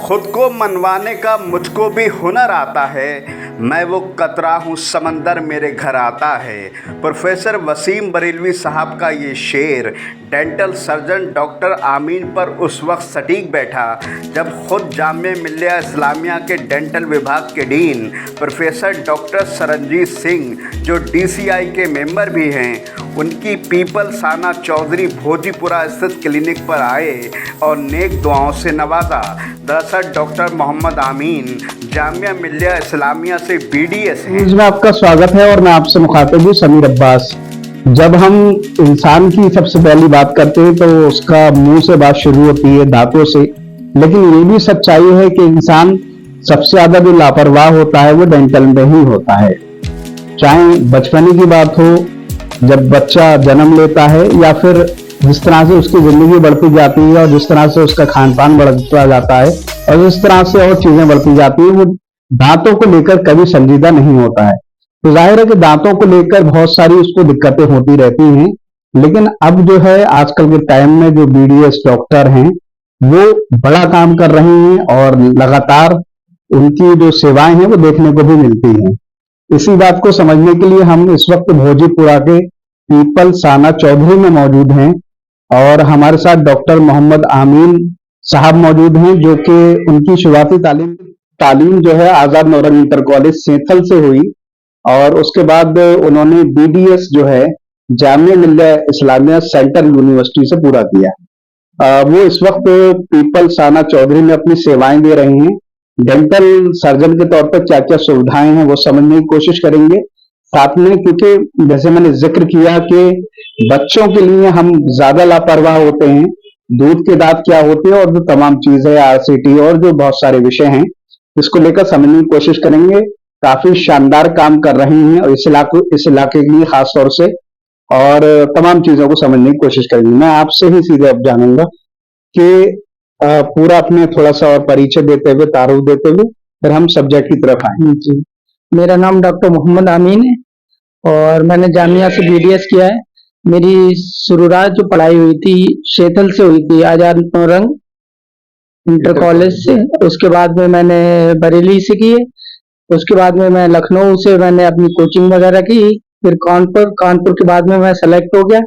खुद को मनवाने का मुझको भी हुनर आता है, मैं वो कतरा हूँ समंदर मेरे घर आता है। प्रोफेसर वसीम बरेलवी साहब का ये शेर डेंटल सर्जन डॉक्टर आमीन पर उस वक्त सटीक बैठा जब खुद जामिया मिल्लिया इस्लामिया के डेंटल विभाग के dean professor doctor Saranjit Singh, जो DCI के मेंबर भी हैं, उनकी पीपल साना चौधरी भोजीपुरा स्थित क्लिनिक पर आए और नेक दुआओं से नवाजा। दरअसल डॉक्टर मोहम्मद आमीन जामिया मिल्लिया इस्लामिया से BDS हैं। में आपका स्वागत है और मैं आपसे मुखातिब हूँ समीर अब्बास। जब हम इंसान की सबसे पहली बात करते हैं तो उसका मुंह से बात शुरू होती है, दांतों से। लेकिन ये भी सच्चाई है कि इंसान सबसे ज्यादा जो लापरवाह होता है वो डेंटल में ही होता है। चाहे बचपने की बात हो, जब बच्चा जन्म लेता है, या फिर जिस तरह से उसकी जिंदगी बढ़ती जाती है और जिस तरह से उसका खान पान बढ़ता जाता है और जिस तरह से और चीजें बढ़ती जाती है, वो दांतों को लेकर कभी संजीदा नहीं होता है। तो जाहिर है कि दांतों को लेकर बहुत सारी उसको दिक्कतें होती रहती हैं। लेकिन अब जो है आजकल के टाइम में जो BDS डॉक्टर हैं वो बड़ा काम कर रहे हैं और लगातार उनकी जो सेवाएं हैं वो देखने को भी मिलती हैं। इसी बात को समझने के लिए हम इस वक्त भोजीपुरा के पीपल साना चौधरी में मौजूद हैं और हमारे साथ डॉक्टर मोहम्मद आमीन साहब मौजूद हैं, जो कि उनकी शुरुआती तालीम जो है आजाद नौरंग इंटर कॉलेज सेंथल से हुई और उसके बाद उन्होंने BDS जो है जामिया मिल्लिया इस्लामिया सेंट्रल यूनिवर्सिटी से पूरा किया। वो इस वक्त पीपल साना चौधरी में अपनी सेवाएं दे रहे हैं। डेंटल सर्जन के तौर पर क्या क्या सुविधाएं हैं वो समझने की कोशिश करेंगे साथ में, क्योंकि जैसे मैंने जिक्र किया कि बच्चों के लिए हम ज्यादा लापरवाह होते हैं। दूध के दांत क्या होते हैं और जो तमाम चीजें RCT और जो बहुत सारे विषय हैं इसको लेकर समझने की कोशिश करेंगे। काफी शानदार काम कर रहे हैं और इस इलाके के लिए खास तौर से, और तमाम चीजों को समझने की कोशिश करेंगे। मैं आपसे ही सीधे अब जानूंगा कि पूरा अपने थोड़ा सा और परिचय देते हुए, तारुफ देते हुए फिर हम सब्जेक्ट की तरफ आए। जी, मेरा नाम डॉक्टर मोहम्मद आमीन है और मैंने जामिया से BDS किया है। मेरी शुरुआत जो पढ़ाई हुई थी सेंथल से हुई थी, आजाद नौरंग इंटर कॉलेज से। उसके बाद में मैंने बरेली से की है। उसके बाद में मैं लखनऊ से मैंने अपनी कोचिंग वगैरह की। फिर कानपुर के बाद में मैं सेलेक्ट हो गया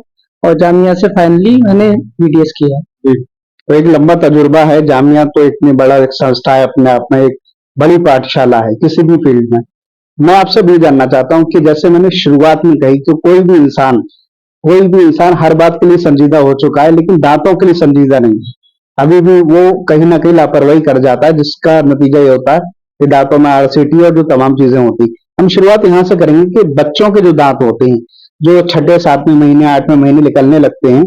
और जामिया से फाइनली मैंने BDS किया। तो एक लंबा तजुर्बा है। जामिया तो इतनी बड़ा एक संस्था है, अपने आप में एक बड़ी पाठशाला है किसी भी फील्ड में। मैं आपसे भी जानना चाहता हूं कि जैसे मैंने शुरुआत में कही कि कोई भी इंसान हर बात के लिए संजीदा हो चुका है, लेकिन दांतों के लिए संजीदा नहीं है। अभी भी वो कहीं ना कहीं लापरवाही कर जाता है, जिसका नतीजा ये होता है कि दांतों में RCT और जो तमाम चीजें होती। हम शुरुआत यहाँ से करेंगे कि बच्चों के जो दांत होते हैं, जो 6, 7वें महीने, 8वें महीने निकलने लगते हैं,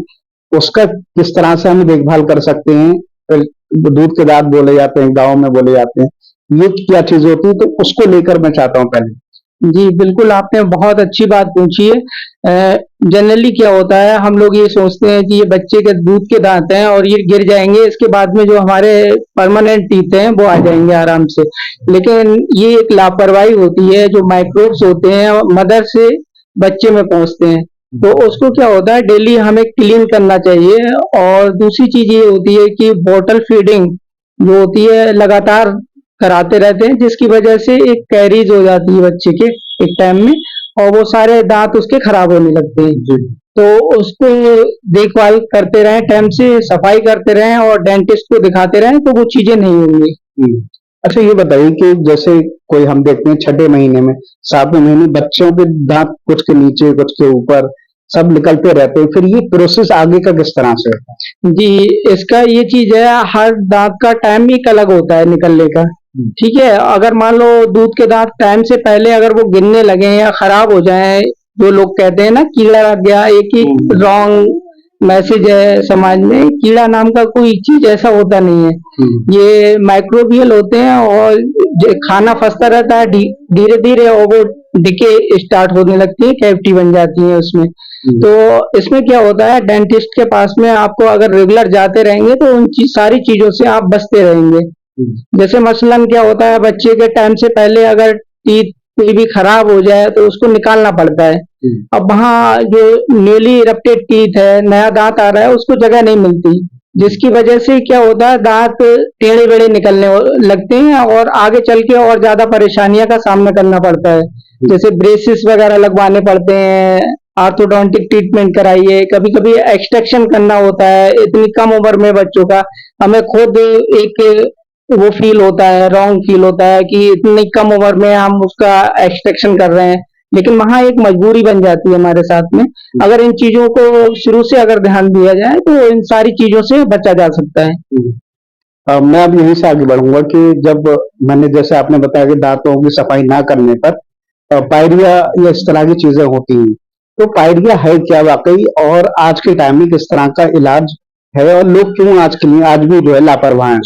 उसका किस तरह से हम देखभाल कर सकते हैं। फिर दूध के दांत बोले जाते हैं, गाँव में बोले जाते हैं, ये क्या चीज होती है, तो उसको लेकर मैं चाहता हूँ पहले। जी बिल्कुल, आपने बहुत अच्छी बात पूछी है। जनरली क्या होता है, हम लोग ये सोचते हैं कि ये बच्चे के दूध के दांत हैं और ये गिर जाएंगे, इसके बाद में जो हमारे परमानेंट टीथ हैं वो आ जाएंगे आराम से। लेकिन ये एक लापरवाही होती है। जो माइक्रोब्स होते हैं मदर से बच्चे में पहुंचते हैं, तो उसको क्या होता है डेली हमें क्लीन करना चाहिए। और दूसरी चीज ये होती है कि बॉटल फीडिंग जो होती है लगातार कराते रहते हैं, जिसकी वजह से एक कैरीज हो जाती है बच्चे के एक टाइम में और वो सारे दांत उसके खराब होने लगते हैं। तो उसको देखभाल करते रहें, टाइम से सफाई करते रहें और डेंटिस्ट को दिखाते रहें, तो वो चीजें नहीं होंगी। अच्छा ये बताइए कि जैसे कोई हम देखते हैं 6ठे महीने में, 7वें महीने बच्चों के दांत कुछ के नीचे कुछ के ऊपर सब निकलते रहते हैं, फिर ये प्रोसेस आगे का किस तरह से होता है? जी, इसका ये चीज है, हर दांत का टाइम एक अलग होता है निकलने का। ठीक है, अगर मान लो दूध के दांत टाइम से पहले अगर वो गिरने लगे या खराब हो जाए, जो लोग कहते हैं ना कीड़ा लग गया, एक ही रॉन्ग मैसेज है समाज में। कीड़ा नाम का कोई चीज ऐसा होता नहीं है, ये माइक्रोबियल होते हैं और खाना फंसता रहता है धीरे धीरे और वो डिके स्टार्ट होने लगती है, कैविटी बन जाती है उसमें। तो इसमें क्या होता है, डेंटिस्ट के पास में आपको अगर रेगुलर जाते रहेंगे तो उन सारी चीजों से आप बचते रहेंगे। जैसे मसलन क्या होता है, बच्चे के टाइम से पहले अगर टीथ कोई भी खराब हो जाए तो उसको निकालना पड़ता है। अब वहाँ जो न्यूली इरप्टेड टीथ है, नया दांत आ रहा है, उसको जगह नहीं मिलती। जिसकी वजह से क्या होता है, दांत टेढ़े बेढ़े निकलने लगते हैं और आगे चल के और ज्यादा परेशानियों का सामना करना पड़ता है। जैसे ब्रेसेस वगैरह लगवाने पड़ते हैं, ऑर्थोडोंटिक ट्रीटमेंट कराइए, कभी कभी एक्सट्रैक्शन करना होता है इतनी कम उम्र में बच्चों का। हमें खुद एक वो फील होता है, रॉन्ग फील होता है कि इतनी कम उम्र में हम उसका एक्सट्रैक्शन कर रहे हैं, लेकिन वहाँ एक मजबूरी बन जाती है हमारे साथ में। अगर इन चीजों को शुरू से अगर ध्यान दिया जाए तो इन सारी चीजों से बचा जा सकता है। मैं अब यहीं से आगे बढ़ूंगा कि जब मैंने जैसे आपने बताया कि दांतों की सफाई ना करने पर पायरिया या इस तरह की चीजें होती हैं, तो पायरिया है क्या वाकई, और आज के टाइम में किस तरह का इलाज है, और लोग क्यों आज के लिए आज भी जो है लापरवाह हैं?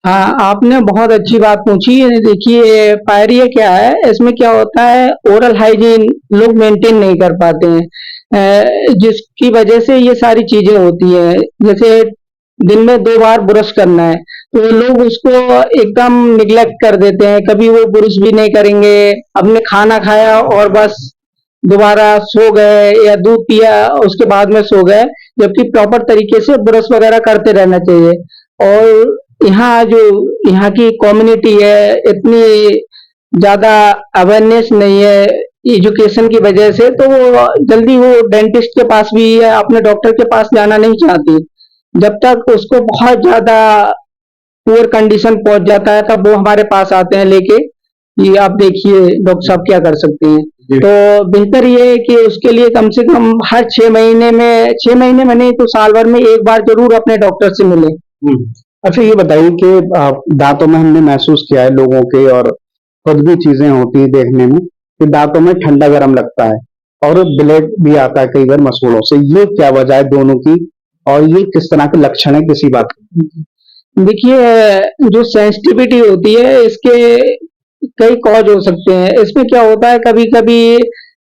हाँ, आपने बहुत अच्छी बात पूछी है। देखिए, पायरिया क्या है, इसमें क्या होता है, ओरल हाइजीन लोग मेंटेन नहीं कर पाते हैं, जिसकी वजह से ये सारी चीजें होती हैं। जैसे दिन में 2 बार ब्रश करना है, तो लोग उसको एकदम निग्लेक्ट कर देते हैं, कभी वो ब्रश भी नहीं करेंगे, अपने खाना खाया और बस दोबारा सो गए या दूध पिया उसके बाद में सो गए, जबकि प्रॉपर तरीके से ब्रश वगैरह करते रहना चाहिए। और यहाँ जो यहाँ की कम्युनिटी है, इतनी ज्यादा अवेयरनेस नहीं है एजुकेशन की वजह से, तो वो जल्दी वो डेंटिस्ट के पास भी या अपने डॉक्टर के पास जाना नहीं चाहती। जब तक उसको बहुत ज्यादा पुअर कंडीशन पहुंच जाता है, तब वो हमारे पास आते हैं लेके कि आप देखिए डॉक्टर साहब क्या कर सकते हैं। तो बेहतर ये है कि उसके लिए कम से कम हर 6 महीने में नहीं तो साल भर में एक बार जरूर अपने डॉक्टर से मिले। अच्छा, ये बताइए कि दांतों में हमने महसूस किया है लोगों के, और खुद भी चीजें होती है देखने में कि दांतों में ठंडा गर्म लगता है और ब्लेड भी आता है कई बार मसूड़ों से। ये क्या वजह है दोनों की, और ये किस तरह के लक्षण है किसी बात के? देखिए, जो सेंसिटिविटी होती है इसके कई कॉज हो सकते हैं। इसमें क्या होता है, कभी कभी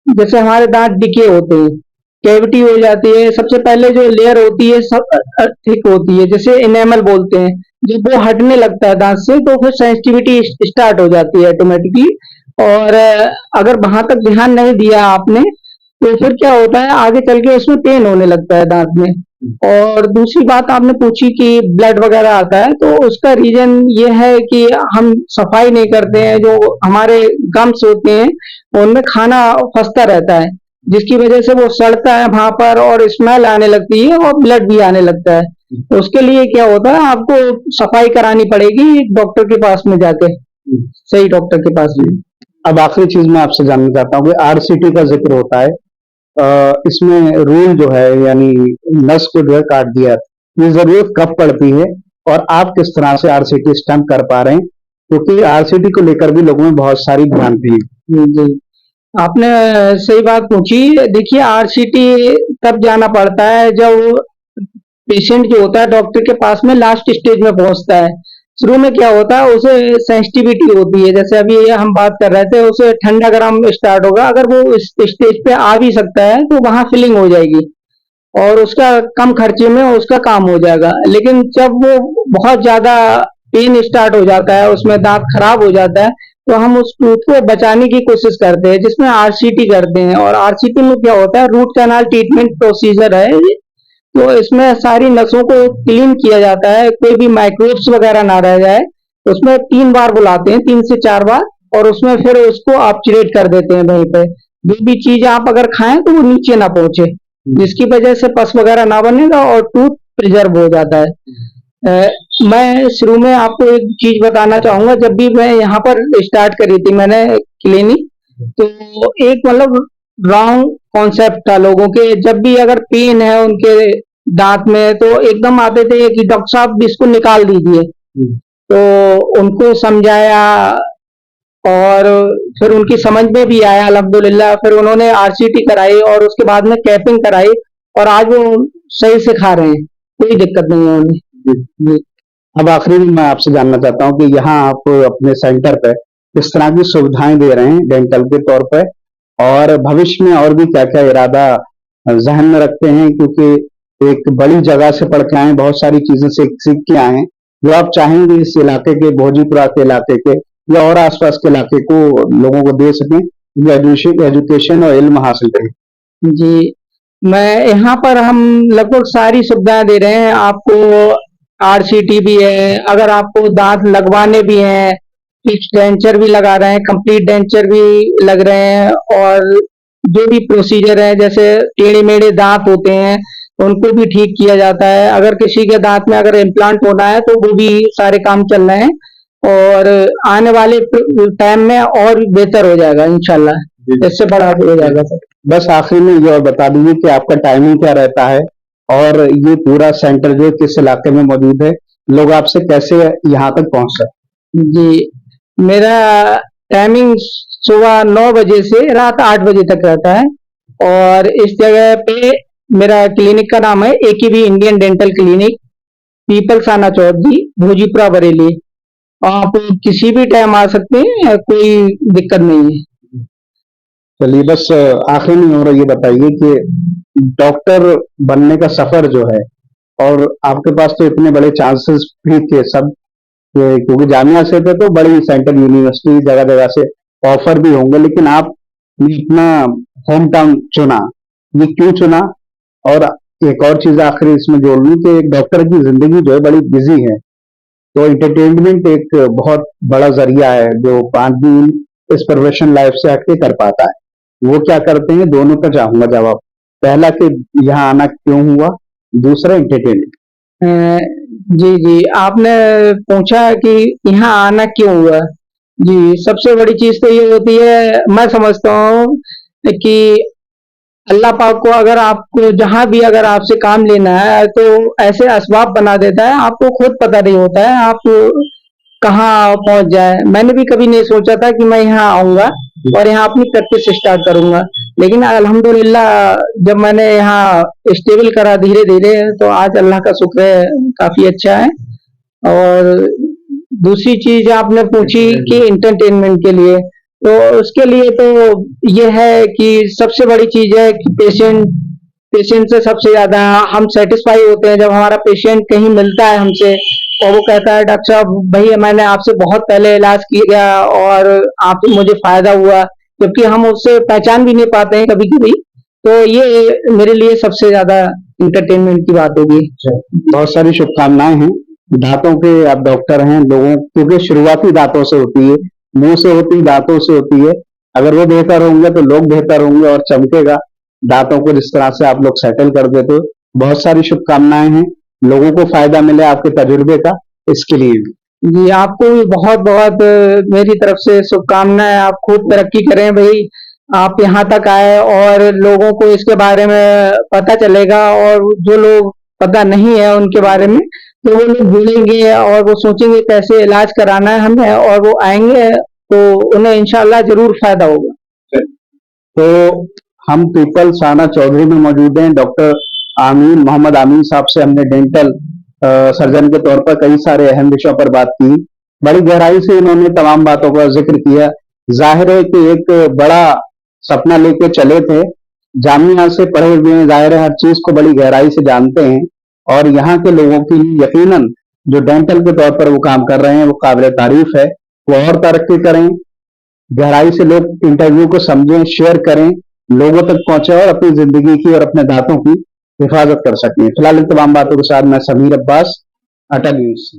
जैसे हमारे दांत डिके होते हैं, कैविटी हो जाती है, सबसे पहले जो लेयर होती है सब थिक होती है, जैसे इनेमल बोलते हैं। जब वो हटने लगता है दांत से तो फिर सेंसिटिविटी स्टार्ट हो जाती है ऑटोमेटिकली। और अगर वहां तक ध्यान नहीं दिया आपने तो फिर क्या होता है, आगे चल के उसमें पेन होने लगता है दांत में। और दूसरी बात आपने पूछी कि ब्लड वगैरह आता है, तो उसका रीजन ये है कि हम सफाई नहीं करते हैं। जो हमारे गम्स होते हैं उनमें खाना फंसता रहता है, जिसकी वजह से वो सड़ता है वहां पर और स्मेल आने लगती है और ब्लड भी आने लगता है। तो उसके लिए क्या होता है, आपको सफाई करानी पड़ेगी डॉक्टर के पास में जाके, सही डॉक्टर के पास में। अब आखिरी चीज मैं आपसे जानना चाहता हूँ कि आरसीटी का जिक्र होता है, इसमें रूल जो है यानी नस को जो है काट दिया, ये जरूरत कब पड़ती है, और आप किस तरह से आरसीटी स्टैम्प कर पा रहे हैं, क्योंकि आरसीटी को लेकर भी लोगों में बहुत सारी भ्रांति है। जी, आपने सही बात पूछी। देखिए, आरसीटी तब जाना पड़ता है जब पेशेंट जो होता है डॉक्टर के पास में लास्ट स्टेज में पहुंचता है। शुरू में क्या होता है, उसे सेंसिटिविटी होती है, जैसे अभी ये हम बात कर रहे थे, उसे ठंडा गर्म स्टार्ट होगा। अगर वो इस स्टेज पे आ भी सकता है तो वहां फिलिंग हो जाएगी और उसका कम खर्चे में उसका काम हो जाएगा। लेकिन जब वो बहुत ज्यादा पेन स्टार्ट हो जाता है, उसमें दांत खराब हो जाता है, तो हम उस टूथ को बचाने की कोशिश करते हैं, जिसमें आरसीटी करते हैं। और आरसीटी में क्या होता है, रूट कैनाल ट्रीटमेंट प्रोसीजर है। तो इसमें सारी नसों को क्लीन किया जाता है, कोई भी माइक्रोब्स वगैरह ना रह जाए। उसमें 3 बार बुलाते हैं, 3 से 4 बार, और उसमें फिर उसको ऑब्चुरेट कर देते हैं वहीं पे। जो भी चीज आप अगर खाएं तो वो नीचे ना पहुंचे, जिसकी वजह से पस वगैरह ना बनेगा और टूथ प्रिजर्व हो जाता है। मैं शुरू में आपको एक चीज बताना चाहूंगा। जब भी मैं यहाँ पर स्टार्ट करी थी मैंने क्लिनिक, तो एक मतलब रॉन्ग कॉन्सेप्ट था लोगों के। जब भी अगर पेन है उनके दांत में तो एकदम आते थे कि डॉक्टर साहब इसको निकाल दीजिए। तो उनको समझाया और फिर उनकी समझ में भी आया अल्हम्दुलिल्लाह। फिर उन्होंने आरसीटी कराई और उसके बाद में कैपिंग कराई, और आज वो सही से खा रहे हैं, कोई दिक्कत नहीं है उन्हें। जी। अब आखिरी में मैं आपसे जानना चाहता हूँ कि यहाँ आप अपने सेंटर पे किस तरह की सुविधाएं दे रहे हैं डेंटल के तौर पे, और भविष्य में और भी क्या क्या इरादा जहन में रखते हैं, क्योंकि एक बड़ी जगह से पढ़ के आए हैं, बहुत सारी चीजें सीख के आए हैं, जो आप चाहेंगे इस इलाके के, भोजीपुरा के इलाके के या और आसपास के इलाके को लोगों को दे सकें, जो एजुकेशन और इल्म हासिल करें? जी, मैं यहाँ पर हम लगभग सारी सुविधाएं दे रहे हैं आपको। आरसीटी भी है, अगर आपको दांत लगवाने भी हैं, फिक्स्ड डेंचर भी लगा रहे हैं, कंप्लीट डेंचर भी लग रहे हैं, और जो भी प्रोसीजर है जैसे टेढ़े मेढ़े दांत होते हैं उनको भी ठीक किया जाता है। अगर किसी के दांत में अगर इम्प्लांट होना है तो वो भी सारे काम चल रहे हैं, और आने वाले टाइम में और बेहतर हो जाएगा इंशाल्लाह, इससे बड़ा हो जाएगा सर। बस आखिरी में ये और बता दीजिए कि आपका टाइमिंग क्या रहता है और ये पूरा सेंटर जो है किस इलाके में मौजूद है, लोग आपसे कैसे यहाँ तक पहुंच सकते जी, मेरा टाइमिंग सुबह 9 बजे से रात 8 बजे तक रहता है, और इस जगह पे मेरा क्लिनिक का नाम है AKB Indian dental clinic, Pipal Sana Chaudhari, Bhojipura, Bareilly. आप किसी भी टाइम आ सकते हैं, कोई दिक्कत नहीं है। चलिए बस आखिर में और ये बताइए कि डॉक्टर बनने का सफर जो है, और आपके पास तो इतने बड़े चांसेस भी थे सब, क्योंकि जामिया से थे तो बड़ी सेंट्रल यूनिवर्सिटी जगह जगह से ऑफर भी होंगे, लेकिन आपने अपना होम टाउन चुना, ये क्यों चुना? और एक और चीज आखिर इसमें जोड़ लूं कि एक डॉक्टर की जिंदगी जो है बड़ी बिजी है, तो एंटरटेनमेंट एक बहुत बड़ा जरिया है जो आदमी इस प्रोफेशनल लाइफ से हटके कर पाता है। वो क्या करते हैं, दोनों का चाहूंगा जवाब। पहला कि यहाँ आना क्यों हुआ, दूसरा एंटरटेनमेंट। जी जी, आपने पूछा कि यहाँ आना क्यों हुआ। जी, सबसे बड़ी चीज तो ये होती है, मैं समझता हूँ कि अल्लाह पाक को अगर आपको जहां भी अगर आपसे काम लेना है तो ऐसे असबाब बना देता है, आपको खुद पता नहीं होता है आप कहाँ पहुंच जाए। मैंने भी कभी नहीं सोचा था कि मैं यहाँ आऊंगा और यहाँ अपनी प्रैक्टिस स्टार्ट करूंगा, लेकिन अल्हम्दुलिल्लाह जब मैंने यहाँ स्टेबल करा धीरे धीरे, तो आज अल्लाह का शुक्र है काफी अच्छा है। और दूसरी चीज आपने पूछी कि एंटरटेनमेंट के लिए, तो उसके लिए तो ये है कि सबसे बड़ी चीज है कि पेशेंट से सबसे ज्यादा हम सेटिस्फाई होते हैं जब हमारा पेशेंट कहीं मिलता है हमसे और वो कहता है डॉक्टर साहब भैया मैंने आपसे बहुत पहले इलाज किया और आपसे मुझे फायदा हुआ, जबकि हम उससे पहचान भी नहीं पाते हैं कभी कभी। तो ये मेरे लिए सबसे ज्यादा इंटरटेनमेंट की बात होगी। बहुत सारी शुभकामनाएं हैं। दांतों के आप डॉक्टर हैं, लोगों क्योंकि शुरुआती दांतों से होती है, मुंह से होती, दांतों से होती है। अगर वो बेहतर होंगे तो लोग बेहतर होंगे और चमकेगा दांतों को जिस तरह से आप लोग सेटल कर देते हो। बहुत सारी शुभकामनाएं हैं, लोगों को फायदा मिले आपके तजुर्बे का, इसके लिए भी। जी, आपको भी बहुत बहुत मेरी तरफ से शुभकामनाएं। आप खूब तरक्की करें भाई, आप यहाँ तक आए और लोगों को इसके बारे में पता चलेगा, और जो लोग पता नहीं है उनके बारे में तो वो लोग जुड़ेंगे और वो सोचेंगे कैसे इलाज कराना है हमें, और वो आएंगे तो उन्हें इंशाल्लाह जरूर फायदा होगा। तो हम पीपल साना चौधरी में मौजूद हैं। डॉक्टर आमीन मोहम्मद आमीन साहब से हमने डेंटल सर्जन के तौर पर कई सारे अहम विषयों पर बात की। बड़ी गहराई से इन्होंने तमाम बातों का जिक्र किया। जाहिर है कि एक बड़ा सपना लेके चले थे, जामिया से पढ़े हुए हैं, जाहिर है हर चीज को बड़ी गहराई से जानते हैं, और यहाँ के लोगों के लिए यकीनन जो डेंटल के तौर पर वो काम कर रहे हैं वो काबिल तारीफ है। वो और तरक्की करें, गहराई से लोग इंटरव्यू को समझें, शेयर करें, लोगों तक पहुंचे और अपनी जिंदगी की और अपने दांतों की हिफाजत कर सकें। फिलहाल इन तमाम बातों के साथ मैं समीर अब्बास, अटल न्यूज।